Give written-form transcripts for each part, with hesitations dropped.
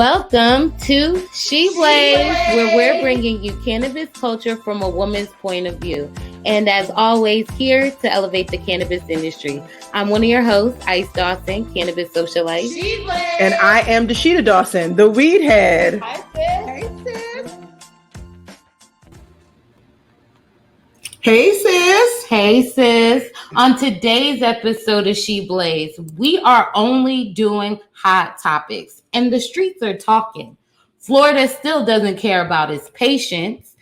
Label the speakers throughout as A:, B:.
A: Welcome to She Blaze, where we're bringing you cannabis culture from a woman's point of view. And as always, here to elevate the cannabis industry. I'm one of your hosts, Dawson, cannabis socialite.
B: She Blaze.
C: And I am Dasheeda Dawson, the WeedHead.
B: Hi, sis.
C: Hey, sis.
A: Hey, sis. On today's episode of She Blaze, we are only doing hot topics, and the streets are talking. Florida still doesn't care about its patients.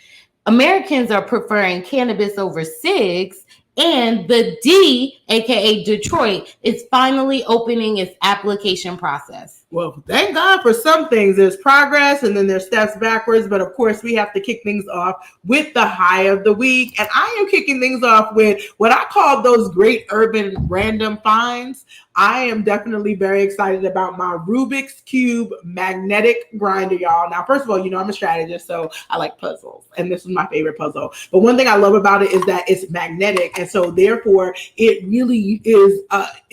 A: Americans are preferring cannabis over cigs, and the D, aka Detroit, is finally opening its application process.
C: Well, thank God for some things. There's progress and then there's steps backwards. But of course, we have to kick things off with the high of the week. And I am kicking things off with what I call those great urban random finds. I am definitely very excited about my Rubik's Cube magnetic grinder, y'all. Now, first of all, you know I'm a strategist, so I like puzzles. And this is my favorite puzzle. But one thing I love about it is that it's magnetic. And so therefore, it really is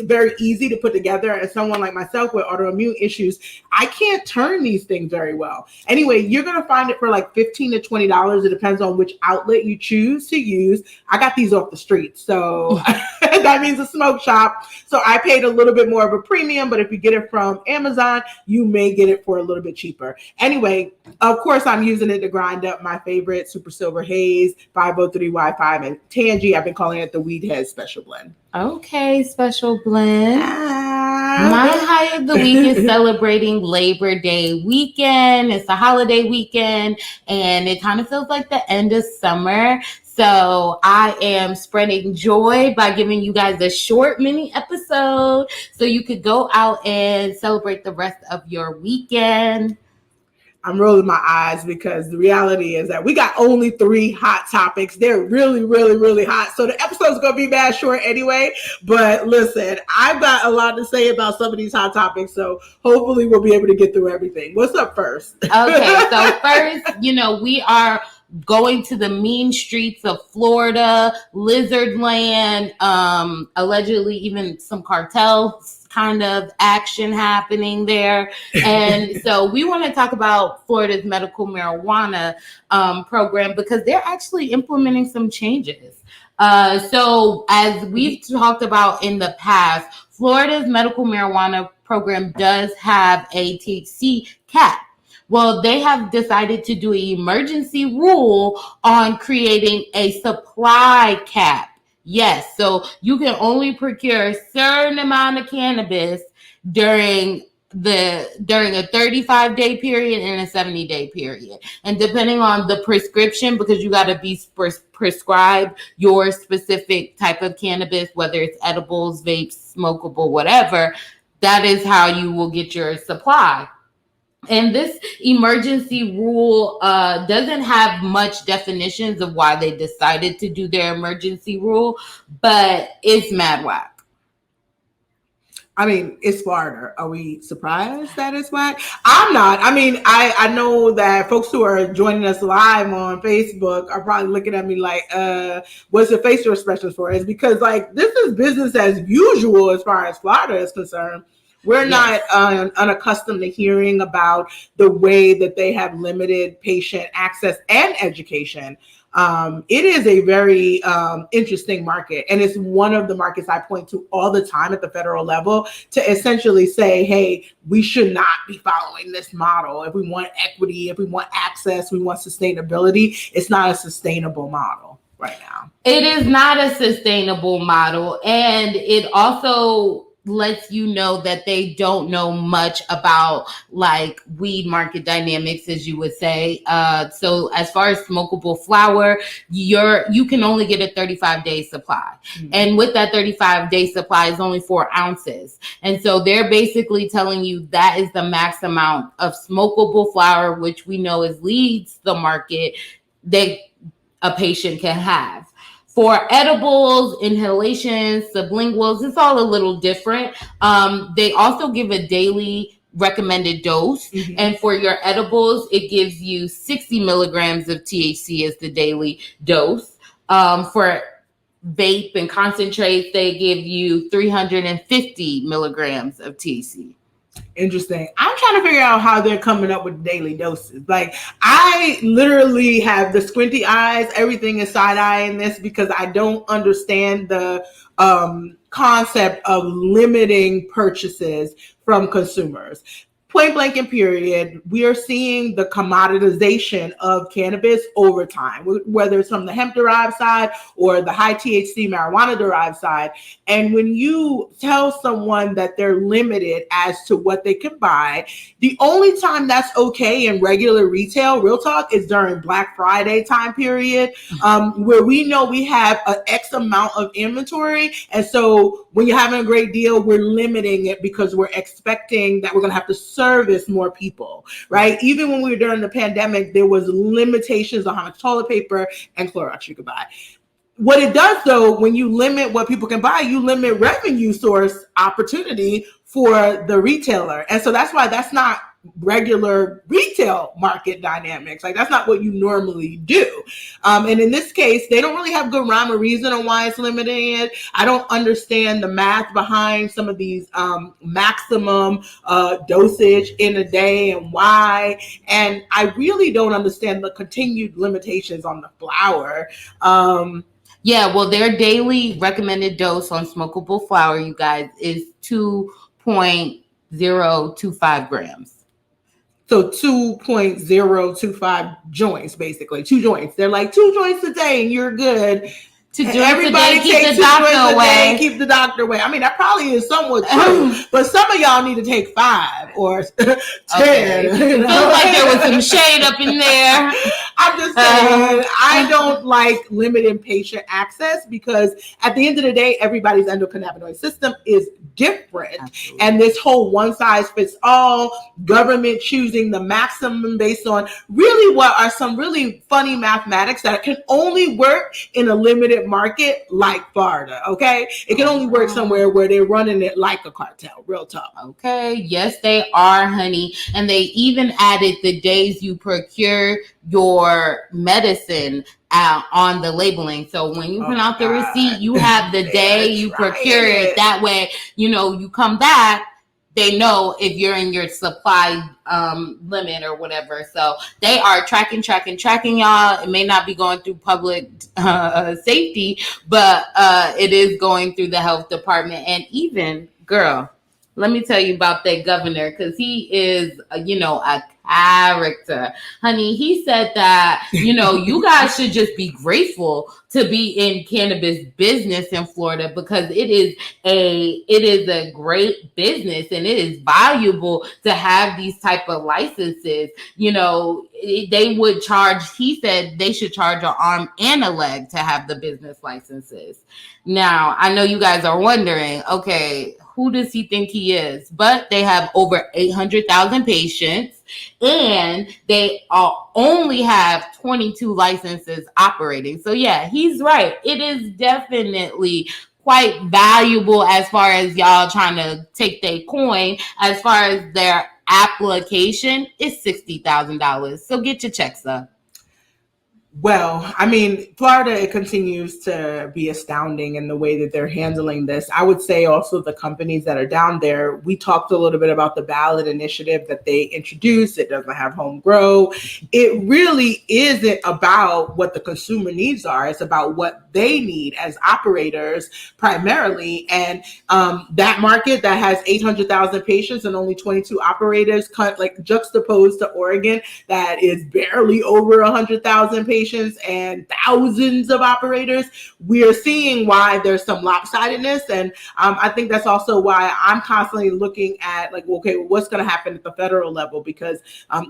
C: very easy to put together. As someone like myself with autoimmune issues, I can't turn these things very well. Anyway, you're going to find it for like $15 to $20. It depends on which outlet you choose to use. I got these off the street, so that means a smoke shop. So I paid a little bit more of a premium, but if you get it from Amazon, you may get it for a little bit cheaper. Anyway, of course, I'm using it to grind up my favorite Super Silver Haze, 503 Wi-Fi, and Tangie. I've been calling it the WeedHead Special Blend.
A: Okay, special blend. My high of the week is celebrating Labor Day weekend. It's a holiday weekend, and it kind of feels like the end of summer. So I am spreading joy by giving you guys a short mini episode so you could go out and celebrate the rest of your weekend.
C: I'm rolling my eyes because the reality is that we got only 3 hot topics. They're really, really, really hot. So the episode's going to be bad short anyway. But listen, I've got a lot to say about some of these hot topics. So hopefully we'll be able to get through everything. What's up first?
A: Okay, so first, we are going to the mean streets of Florida, Lizard Land, allegedly even some cartels kind of action happening there. And so we want to talk about Florida's medical marijuana program because they're actually implementing some changes. So as we've talked about in the past, Florida's medical marijuana program does have a THC cap. Well, they have decided to do an emergency rule on creating a supply cap. Yes, so you can only procure a certain amount of cannabis during a 35-day period and a 70-day period. And depending on the prescription, because you got to be prescribed your specific type of cannabis, whether it's edibles, vapes, smokable, whatever, that is how you will get your supply. And this emergency rule doesn't have much definitions of why they decided to do their emergency rule, but it's mad whack.
C: I mean, it's Florida. Are we surprised that it's whack? I'm not. I mean, I know that folks who are joining us live on Facebook are probably looking at me like, what's the facial expressions for? It's because this is business as usual as far as Florida is concerned. We're not unaccustomed to hearing about the way that they have limited patient access and education. It is a very interesting market, and it's one of the markets I point to all the time at the federal level to essentially say, hey, we should not be following this model. If we want equity, if we want access, we want sustainability, it's not a sustainable model right now.
A: It is not a sustainable model, and it also lets you know that they don't know much about weed market dynamics, as you would say. So as far as smokable flower, you can only get a 35-day supply. Mm-hmm. And with that 35-day supply is only 4 ounces. And so they're basically telling you that is the max amount of smokable flower, which we know leads the market that a patient can have. For edibles, inhalations, sublinguals, it's all a little different. They also give a daily recommended dose. Mm-hmm. And for your edibles, it gives you 60 milligrams of THC as the daily dose. For vape and concentrates, they give you 350 milligrams of THC.
C: Interesting. I'm trying to figure out how they're coming up with daily doses. Like, I literally have the squinty eyes. Everything is side eye in this because I don't understand the concept of limiting purchases from consumers. Point blank and period, we are seeing the commoditization of cannabis over time, whether it's from the hemp-derived side or the high THC marijuana-derived side. And when you tell someone that they're limited as to what they can buy, the only time that's okay in regular retail, real talk, is during Black Friday time period, where we know we have an X amount of inventory. And so when you're having a great deal, we're limiting it because we're expecting that we're going to have to service more people, right? Even when we were during the pandemic, there was limitations on how much toilet paper and Clorox you could buy. What it does, though, when you limit what people can buy, you limit revenue source opportunity for the retailer. And so that's why that's not regular retail market dynamics. Like, that's not what you normally do. And in this case, they don't really have good rhyme or reason on why it's limiting it. I don't understand the math behind some of these maximum dosage in a day and why. And I really don't understand the continued limitations on the flower.
A: Yeah, well, their daily recommended dose on smokable flower, you guys, is 2.025 grams.
C: So 2.025 joints, basically. 2 joints. They're like 2 joints a day and you're good.
A: To do
C: everybody
A: keep
C: take
A: the doctor away.
C: Keep the doctor away. I mean, that probably is somewhat true, but some of y'all need to take 5 or 10.
A: Okay. You know? Feels like there was some shade up in there.
C: I'm just saying, I don't like limiting patient access because at the end of the day, everybody's endocannabinoid system is different. Absolutely. And this whole one size fits all, government choosing the maximum based on really what are some really funny mathematics that can only work in a limited market like Florida, okay? It can only work somewhere where they're running it like a cartel, real talk.
A: Okay, yes, they are, honey. And they even added the days you procure your medicine on the labeling. So when you print out the receipt, you have the day you procure it. That way, you know, you come back, they know if you're in your supply limit or whatever. So they are tracking y'all. It may not be going through public safety, but it is going through the health department. And even, girl, let me tell you about that governor, because he is, a character. Honey, he said that, you guys should just be grateful to be in cannabis business in Florida because it is a great business and it is valuable to have these type of licenses. They would charge, he said they should charge an arm and a leg to have the business licenses. Now, I know you guys are wondering, okay, who does he think he is? But they have over 800,000 patients and they only have 22 licenses operating. So yeah, he's right. It is definitely quite valuable as far as y'all trying to take their coin. As far as their application, it's $60,000. So get your checks up.
C: Well, I mean, Florida, it continues to be astounding in the way that they're handling this. I would say also the companies that are down there, we talked a little bit about the ballot initiative that they introduced. It doesn't have home grow. It really isn't about what the consumer needs are. It's about what they need as operators primarily. And that market that has 800,000 patients and only 22 operators, like juxtaposed to Oregon, that is barely over 100,000 patients and thousands of operators, we are seeing why there's some lopsidedness. And I think that's also why I'm constantly looking at what's going to happen at the federal level, because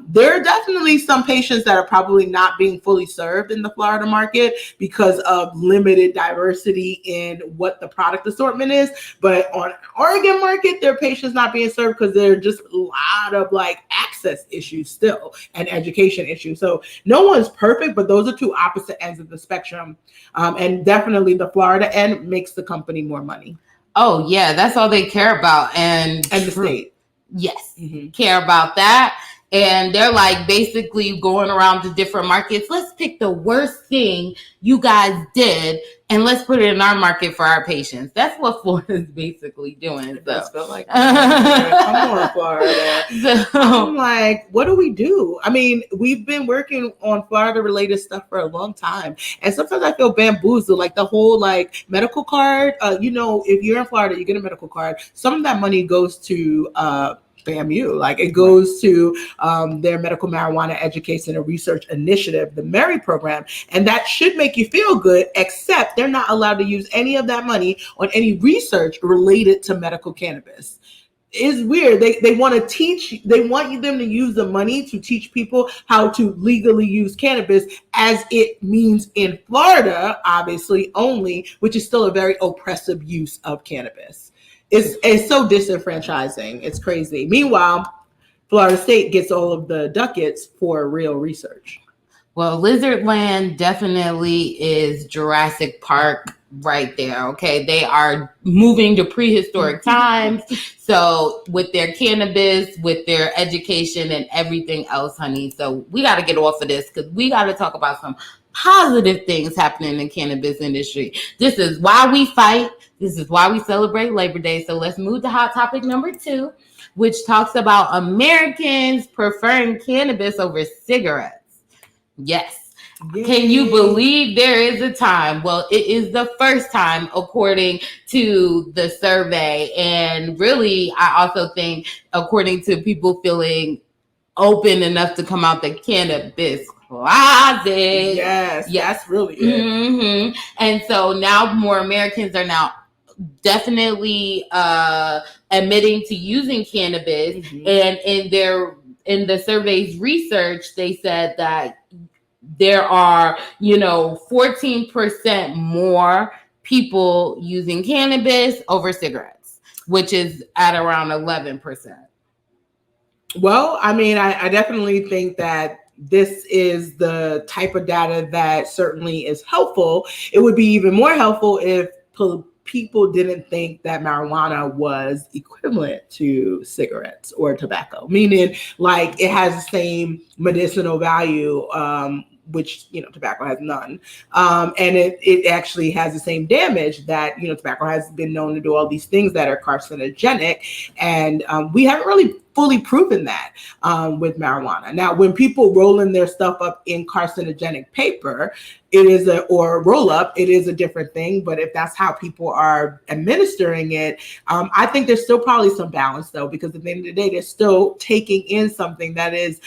C: there are definitely some patients that are probably not being fully served in the Florida market because of limited diversity in what the product assortment is. But on Oregon market, there are patients not being served because there are just a lot of access issues still and education issues. So no one's perfect, but those are two opposite ends of the spectrum. And definitely the Florida end makes the company more money.
A: Oh, yeah. That's all they care about. And
C: the state.
A: Yes. Mm-hmm. Care about that. And they're like basically going around to different markets. Let's pick the worst thing you guys did and let's put it in our market for our patients. That's what Florida's basically doing.
C: It does feel like come on, Florida. So, I'm like, what do we do? I mean, we've been working on Florida-related stuff for a long time, and sometimes I feel bamboozled. Like the whole like medical card. If you're in Florida, you get a medical card. Some of that money goes to FAMU, like it goes to their medical marijuana education and research initiative, the MERI program, and that should make you feel good, except they're not allowed to use any of that money on any research related to medical cannabis. It's weird. They want to teach, they want them to use the money to teach people how to legally use cannabis as it means in Florida, obviously only, which is still a very oppressive use of cannabis. It's so disenfranchising. It's crazy. Meanwhile, Florida State gets all of the ducats for real research.
A: Well, Lizardland definitely is Jurassic Park right there. Okay, they are moving to prehistoric times. So with their cannabis, with their education and everything else, honey. So we got to get off of this because we got to talk about some positive things happening in the cannabis industry. This is why we fight. This is why we celebrate Labor Day. So let's move to hot topic number 2, which talks about Americans preferring cannabis over cigarettes. Yes. Yay. Can you believe there is a time? Well, it is the first time according to the survey. And really, I also think according to people feeling open enough to come out the cannabis closet.
C: Yes, that's really it.
A: Mm-hmm. And so now more Americans are now definitely admitting to using cannabis. Mm-hmm. And in the survey's research, they said that there are, 14% more people using cannabis over cigarettes, which is at around 11%.
C: Well, I mean, I definitely think that this is the type of data that certainly is helpful. It would be even more helpful if people didn't think that marijuana was equivalent to cigarettes or tobacco, meaning like it has the same medicinal value, which, tobacco has none. And it actually has the same damage that, tobacco has been known to do all these things that are carcinogenic. And we haven't really fully proven that with marijuana. Now, when people roll in their stuff up in carcinogenic paper, or roll up, it is a different thing. But if that's how people are administering it, I think there's still probably some balance though, because at the end of the day, they're still taking in something that is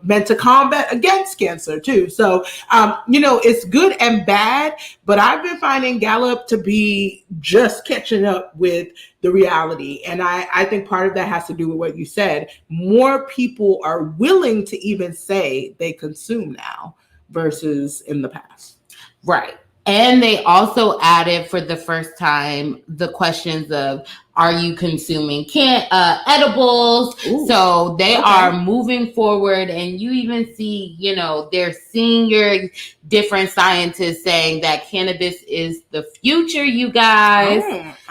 C: meant to combat against cancer too. So, it's good and bad, but I've been finding Gallup to be just catching up with the reality. And I think part of that has to do with what you said. More people are willing to even say they consume now versus in the past.
A: Right. And they also added for the first time the questions of, are you consuming edibles? Ooh, so they are moving forward, and you even see, their senior different scientists saying that cannabis is the future, you guys.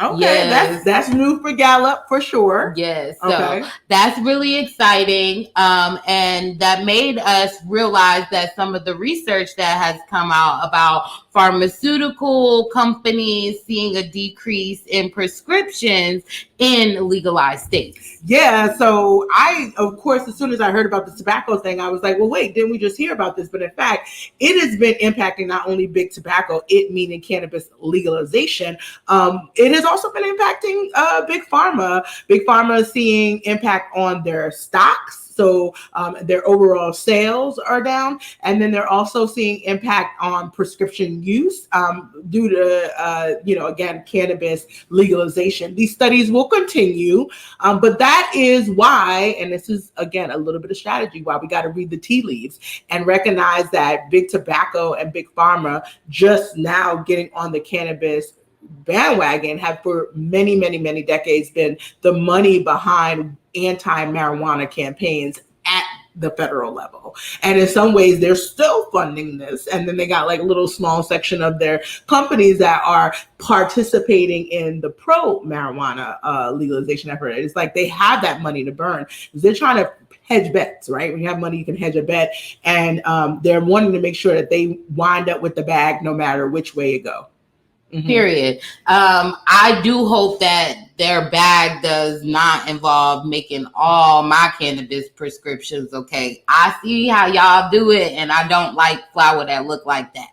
C: Okay, yes. That's new for Gallup for sure.
A: Yes, so that's really exciting, and that made us realize that some of the research that has come out about pharmaceutical companies seeing a decrease in prescriptions in legalized states.
C: Yeah, so I, of course, as soon as I heard about the tobacco thing, I was like, well, wait, didn't we just hear about this? But in fact, it has been impacting not only big tobacco, it meaning cannabis legalization. It has also been impacting big pharma. Big pharma is seeing impact on their stocks. So their overall sales are down. And then they're also seeing impact on prescription use due to, again, cannabis legalization. These studies will continue, but that is why, and this is, again, a little bit of strategy, why we got to read the tea leaves and recognize that big tobacco and big pharma just now getting on the cannabis bandwagon have for many, many, many decades been the money behind anti-marijuana campaigns at the federal level. And in some ways, they're still funding this. And then they got like a little small section of their companies that are participating in the pro-marijuana legalization effort. It's like they have that money to burn. They're trying to hedge bets, right? When you have money, you can hedge a bet. And they're wanting to make sure that they wind up with the bag no matter which way you go. Mm-hmm.
A: Period. I do hope that their bag does not involve making all my cannabis prescriptions okay. I see how y'all do it, and I don't like flour that look like that.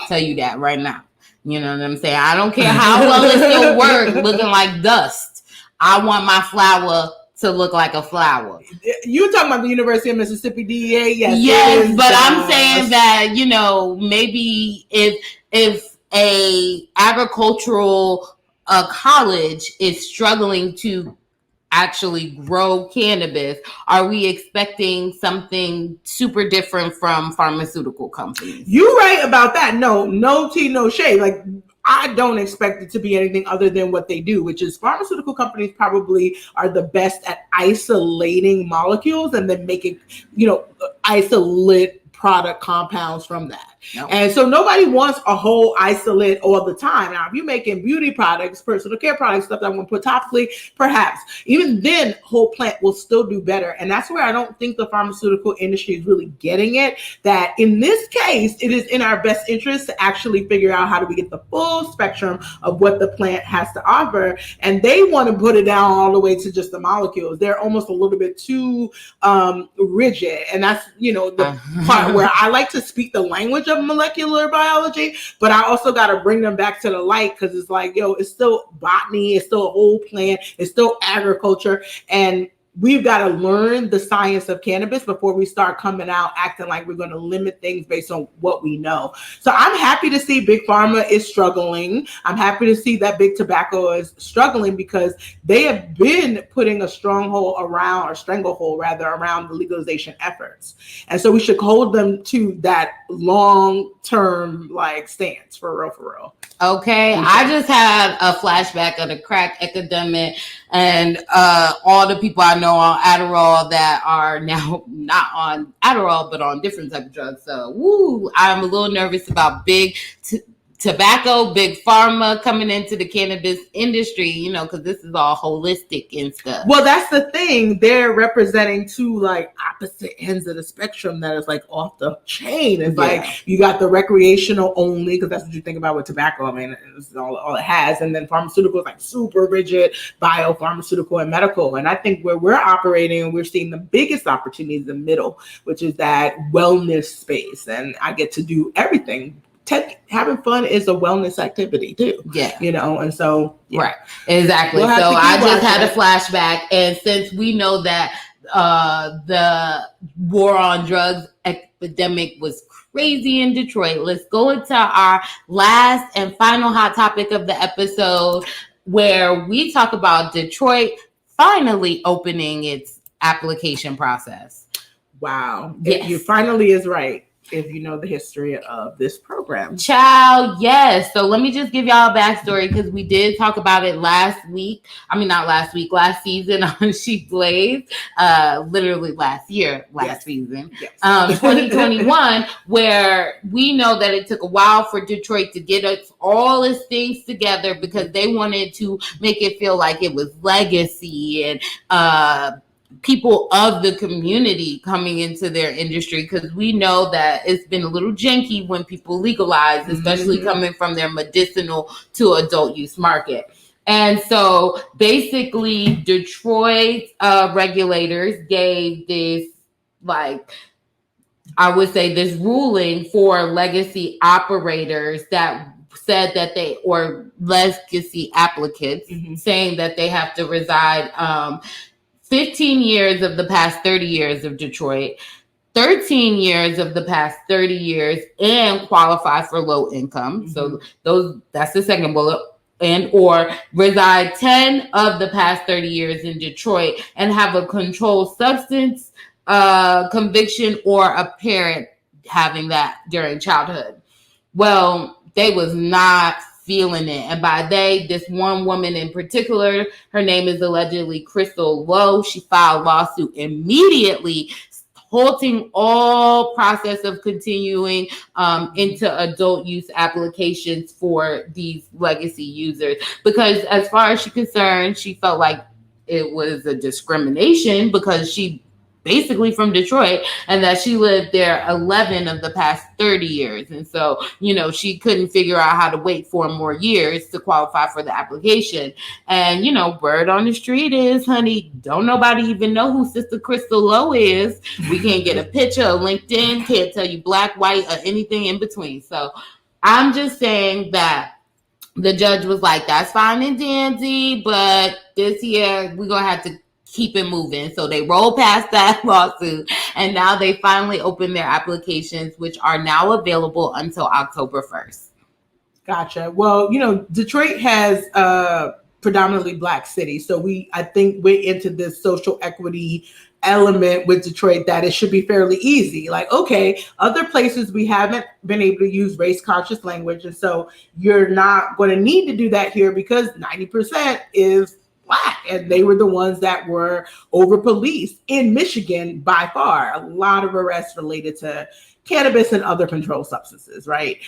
A: Tell you that right now. You know what I'm saying? I don't care how well it still works looking like dust. I want my flour to look like a flower.
C: You're talking about the University of Mississippi DEA?
A: Yes, but I'm saying that, you know, maybe if a agricultural college is struggling to actually grow cannabis, are we expecting something super different from pharmaceutical companies?
C: You're right about that. No tea, no shade. Like, I don't expect it to be anything other than what they do, which is pharmaceutical companies probably are the best at isolating molecules and then making, isolate product compounds from that. No. And so nobody wants a whole isolate all the time. Now, if you're making beauty products, personal care products, stuff that I want to put topically, perhaps. Even then, whole plant will still do better. And that's where I don't think the pharmaceutical industry is really getting it, that in this case, it is in our best interest to actually figure out how do we get the full spectrum of what the plant has to offer. And they want to put it down all the way to just the molecules. They're almost a little bit too rigid. And that's, the part where I like to speak the language of molecular biology, but I also got to bring them back to the light, because it's like, it's still botany, it's still a whole plant, it's still agriculture, and we've got to learn the science of cannabis before we start coming out acting like we're going to limit things based on what we know. So I'm happy to see Big Pharma is struggling. I'm happy to see that Big Tobacco is struggling, because they have been putting a stranglehold around the legalization efforts. And so we should hold them to that long-term stance for real.
A: Okay, I just had a flashback of the crack epidemic and all the people I know on Adderall that are now not on Adderall but on different type of drugs. So, I'm a little nervous about big tobacco, big pharma coming into the cannabis industry, because this is all holistic and stuff.
C: Well, that's the thing. They're representing two opposite ends of the spectrum that is off the chain. It's you got the recreational only, because that's what you think about with tobacco. I mean, it's all it has. And then pharmaceuticals, super rigid, biopharmaceutical and medical. And I think where we're operating and we're seeing the biggest opportunity in the middle, which is that wellness space. And I get to do everything. Having fun is a wellness activity too.
A: Yeah.
C: And so. Yeah.
A: Right. Exactly. So I just had a flashback. And since we know that the war on drugs epidemic was crazy in Detroit, let's go into our last and final hot topic of the episode, where we talk about Detroit finally opening its application process.
C: Wow.
A: Yes.
C: You finally is right. If you know the history of this program.
A: Child, yes. So let me just give y'all a backstory, because we did talk about it last season on She Blazed, literally last season, 2021, where we know that it took a while for Detroit to get all its things together, because they wanted to make it feel like it was legacy and people of the community coming into their industry, because we know that it's been a little janky when people legalize, especially coming from their medicinal to adult use market. And so basically Detroit regulators gave this, I would say, this ruling for legacy operators that said that or legacy applicants, saying that they have to reside 15 years of the past 30 years of Detroit, 13 years of the past 30 years, and qualify for low income. So that's the second bullet. And or reside 10 of the past 30 years in Detroit and have a controlled substance conviction, or a parent having that during childhood. Well, they was not feeling it. And by they, this one woman in particular, her name is allegedly Crystal Lowe. She filed a lawsuit immediately halting all process of continuing into adult use applications for these legacy users. Because as far as she's concerned, she felt like it was a discrimination because she basically from Detroit, and that she lived there 11 of the past 30 years. And so, she couldn't figure out how to wait 4 more years to qualify for the application. And, word on the street is, honey, don't nobody even know who Sister Crystal Lowe is. We can't get a picture of LinkedIn, can't tell you black, white, or anything in between. So I'm just saying that the judge was like, that's fine and dandy, but this year we're going to have to keep it moving. So they rolled past that lawsuit, and now they finally opened their applications, which are now available until October 1st.
C: Gotcha. Well, Detroit has a predominantly Black city. So I think we're into this social equity element with Detroit that it should be fairly easy. Like, okay, other places we haven't been able to use race conscious language. And so you're not going to need to do that here because 90% is Black, and they were the ones that were over policed in Michigan by far. A lot of arrests related to cannabis and other controlled substances, right?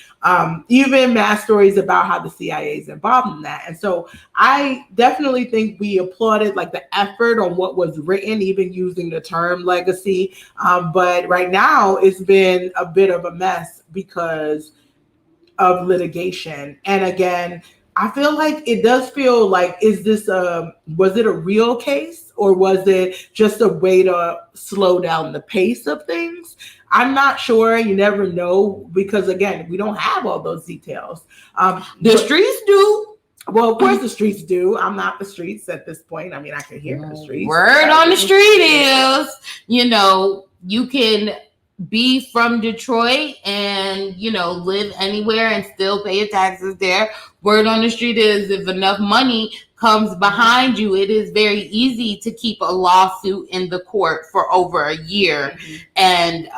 C: Even mass stories about how the CIA is involved in that. And so I definitely think we applauded like the effort on what was written, even using the term legacy. But right now it's been a bit of a mess because of litigation. And again, I feel like it does feel like, was it a real case or was it just a way to slow down the pace of things? I'm not sure. You never know because, again, we don't have all those details.
A: The streets do.
C: Well, of course the streets do. I'm not the streets at this point. I mean, I can hear the streets.
A: Word on the street is, you can be from Detroit and, live anywhere and still pay your taxes there. Word on the street is if enough money comes behind you, it is very easy to keep a lawsuit in the court for over a year and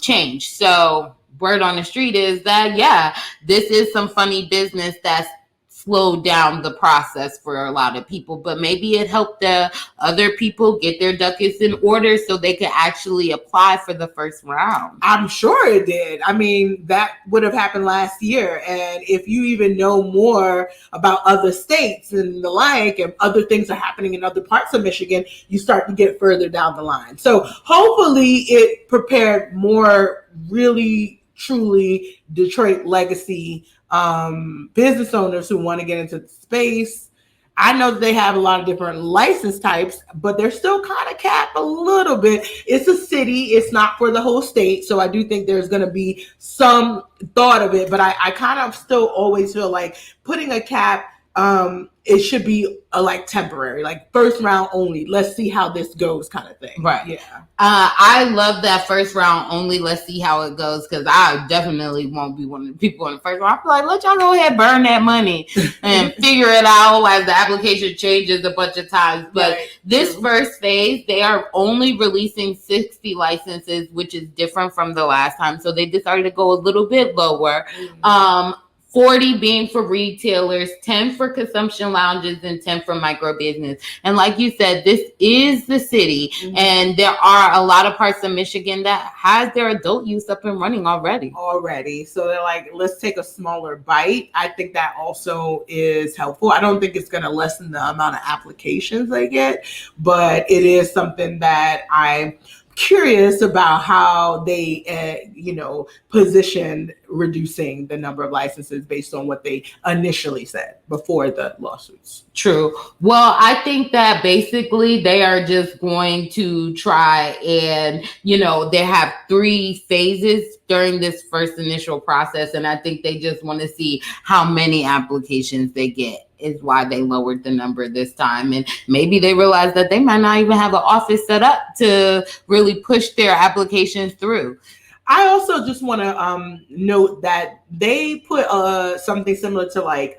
A: change. So word on the street is that, yeah, this is some funny business that's slowed down the process for a lot of people, but maybe it helped the other people get their ducats in order so they could actually apply for the first round.
C: I'm sure it did. I mean, that would have happened last year. And if you even know more about other states and the like, and other things are happening in other parts of Michigan, you start to get further down the line. So hopefully it prepared more really, truly Detroit legacy business owners who want to get into the space. I know that they have a lot of different license types, but they're still kind of capped a little bit. It's a city. It's not for the whole state. So I do think there's going to be some thought of it, but I kind of still always feel like putting a cap, it should be like temporary, like first round only. Let's see how this goes kind of thing.
A: Right.
C: Yeah.
A: I love that first round only. Let's see how it goes. Cause I definitely won't be one of the people in the first round. I feel like, let y'all go ahead, burn that money and figure it out as the application changes a bunch of times. But this first phase, they are only releasing 60 licenses, which is different from the last time. So they decided to go a little bit lower. 40 being for retailers, 10 for consumption lounges, and 10 for micro business. And like you said, this is the city, and there are a lot of parts of Michigan that has their adult use up and running already.
C: So they're like, let's take a smaller bite. I think that also is helpful. I don't think it's going to lessen the amount of applications they get, but it is something that I'm curious about how they, positioned reducing the number of licenses based on what they initially said before the lawsuits.
A: True. Well, I think that basically they are just going to try and, they have 3 phases during this first initial process. And I think they just want to see how many applications they get is why they lowered the number this time. And maybe they realized that they might not even have an office set up to really push their applications through.
C: I also just want to note that they put something similar to like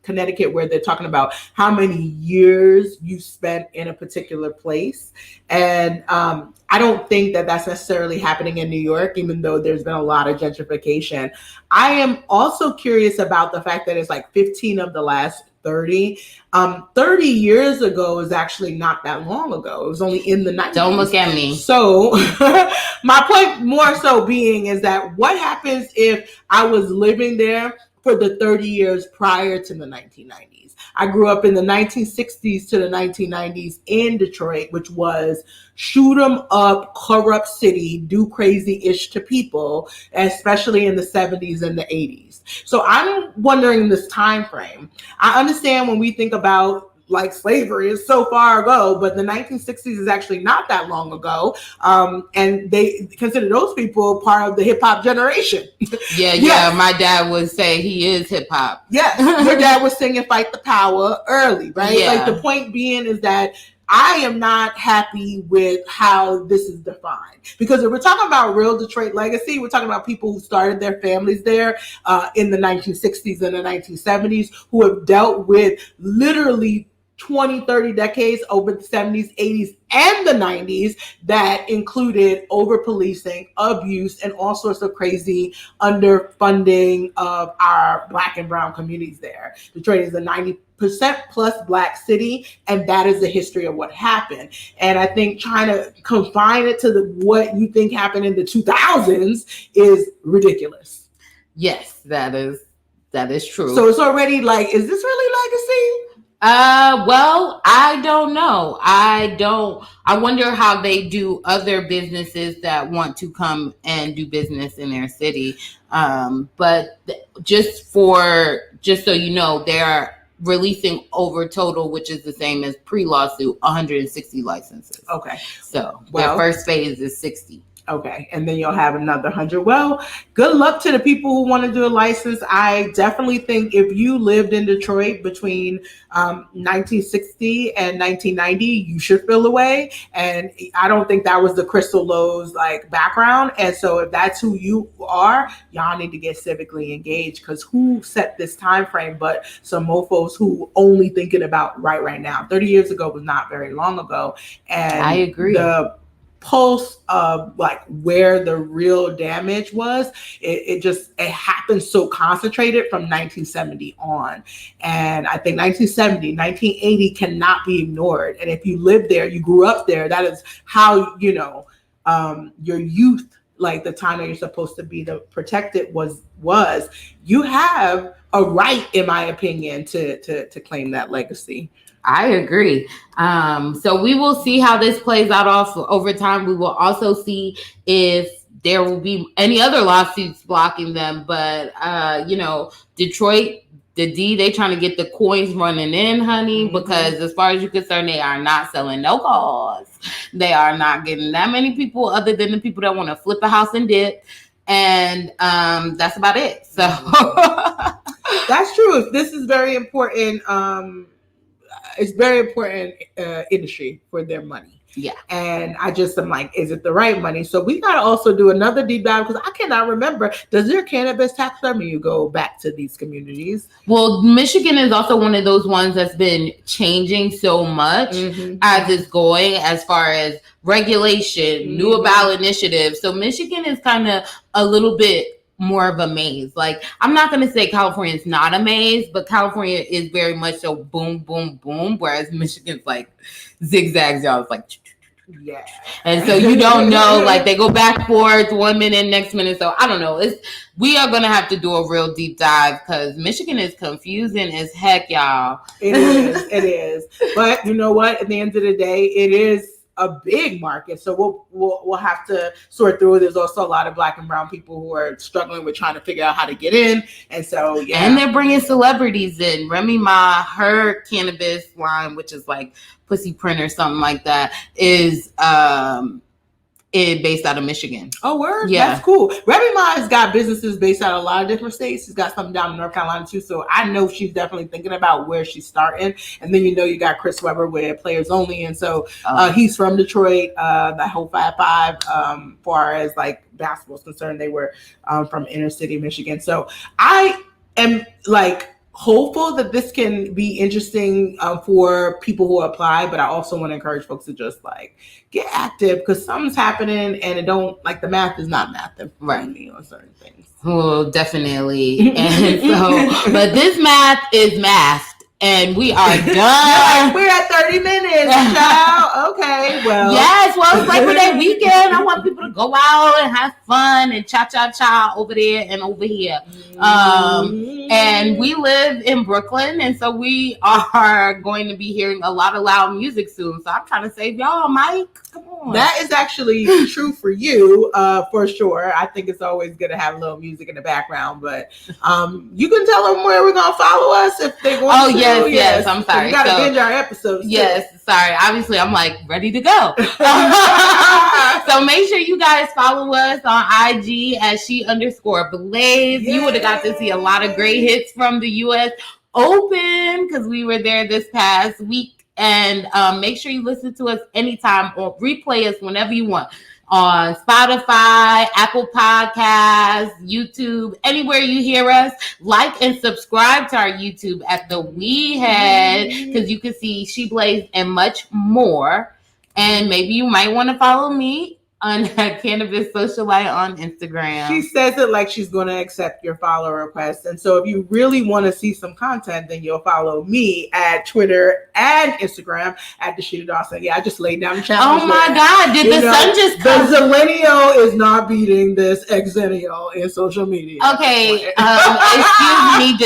C: Connecticut, where they're talking about how many years you spent in a particular place. And I don't think that that's necessarily happening in New York, even though there's been a lot of gentrification. I am also curious about the fact that it's like 15 of the last 30. 30 years ago is actually not that long ago. It was only in the 90s.
A: Don't look at me.
C: So my point more so being is that what happens if I was living there for the 30 years prior to the 1990s? I grew up in the 1960s to the 1990s in Detroit, which was shoot 'em up, corrupt city, do crazy-ish to people, especially in the 70s and the 80s. So I'm wondering this time frame. I understand when we think about like slavery is so far ago, but the 1960s is actually not that long ago. And they consider those people part of the hip hop generation.
A: Yeah. My dad would say he is hip hop.
C: Yes. Your dad was singing Fight the Power early, right?
A: Yeah.
C: Like the point being is that I am not happy with how this is defined, because if we're talking about real Detroit legacy, we're talking about people who started their families there in the 1960s and the 1970s, who have dealt with literally 20, 30 decades over the 70s, 80s, and the 90s that included over-policing, abuse, and all sorts of crazy underfunding of our Black and brown communities there. Detroit is a 90% plus Black city, and that is the history of what happened. And I think trying to confine it to what you think happened in the 2000s is ridiculous.
A: Yes, that is true.
C: So it's already like, is this really legacy?
A: Well, I don't know. I wonder how they do other businesses that want to come and do business in their city. But just so you know, they are releasing over total, which is the same as pre-lawsuit, 160 licenses.
C: Okay.
A: So their first phase is 60.
C: Okay, and then you'll have another 100. Well, good luck to the people who want to do a license. I definitely think if you lived in Detroit between 1960 and 1990, you should feel away. And I don't think that was the Crystal Lowe's like background. And so if that's who you are, y'all need to get civically engaged, because who set this time frame but some mofos who only thinking about right now. 30 years ago was not very long ago. And
A: I agree.
C: The pulse of like where the real damage was, it happened so concentrated from 1970 on. And I think 1970, 1980 cannot be ignored. And if you live there, you grew up there, that is how, your youth, like the time that you're supposed to be protected was you have a right, in my opinion, to claim that legacy.
A: I agree. So we will see how this plays out over time. We will also see if there will be any other lawsuits blocking them. But, Detroit, the D, they trying to get the coins running in, honey, because as far as you're concerned, they are not selling no cars. They are not getting that many people other than the people that want to flip a house and dip. And that's about it. So
C: that's true. This is very important. It's very important industry for their money.
A: Yeah.
C: And I just am like, is it the right money? So we got to also do another deep dive, because I cannot remember. Does your cannabis tax when you go back to these communities?
A: Well, Michigan is also one of those ones that's been changing so much as it's going, as far as regulation, new ballot initiatives. So Michigan is kind of a little bit more of a maze. Like, I'm not going to say California is not a maze, but California is very much so boom, boom, boom, whereas Michigan's like zigzags, y'all. It's like,
C: yeah.
A: And so you don't know, like they go back forth 1 minute, next minute. So I don't know. We are going to have to do a real deep dive, because Michigan is confusing as heck, y'all.
C: It is. But you know what? At the end of the day, it is a big market, so we'll have to sort through it. There's also a lot of Black and brown people who are struggling with trying to figure out how to get in, and so
A: and they're bringing celebrities in. Remy Ma, her cannabis line, which is like Pussy Print or something like that, is based out of Michigan.
C: Oh, word?
A: Yeah.
C: That's cool. Remy Ma has got businesses based out of a lot of different states. She's got something down in North Carolina too. So I know she's definitely thinking about where she's starting. And then you got Chris Webber with Players Only. And so he's from Detroit, the whole 5-5, far as like basketball is concerned. They were from inner city Michigan. So I am like hopeful that this can be interesting for people who apply, but I also want to encourage folks to just like get active, because something's happening and the math is not math for me on certain things.
A: Well, definitely. And so, but this math is mathed And we are done.
C: We're at 30 minutes, child. Okay, well.
A: Yes, well, it's Labor Day weekend. I want people to go out and have fun and cha-cha-cha over there and over here. And we live in Brooklyn, and so we are going to be hearing a lot of loud music soon. So I'm trying to save y'all, Mike. Come on.
C: That is actually true for you, for sure. I think it's always good to have a little music in the background, but you can tell them where we're going to follow us if they want to.
A: Yes. I'm sorry.
C: We got to binge our episodes.
A: Yes, too. Sorry. Obviously, I'm like ready to go. So make sure you guys follow us on IG at @she_blaze. You would have got to see a lot of great hits from the US Open because we were there this past week. And make sure you listen to us anytime or replay us whenever you want on Spotify, Apple Podcasts, YouTube, anywhere you hear us. Like and subscribe to our YouTube at the WeedHead because you can see She Blaze and much more. And maybe you might want to follow me on Cannabis Socialite on Instagram.
C: She says it like she's going to accept your follow request. And so if you really want to see some content, then you'll follow me at Twitter and Instagram at Dasheeda Dawson. Yeah, I just laid down the challenge.
A: Oh my God. Did the sun just come?
C: The Zillennial is not beating this Exennial in social media.
A: Okay. Excuse me.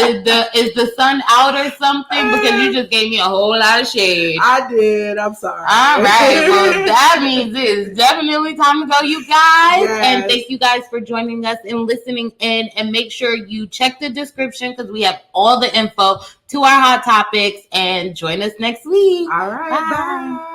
A: Is the sun out or something? Because you just gave me a whole lot of shade.
C: I did. I'm sorry.
A: All right. Well, that means it's definitely time to go, you guys. Yes. And thank you guys for joining us and listening in. And make sure you check the description because we have all the info to our hot topics. And join us next week.
C: All right. Bye.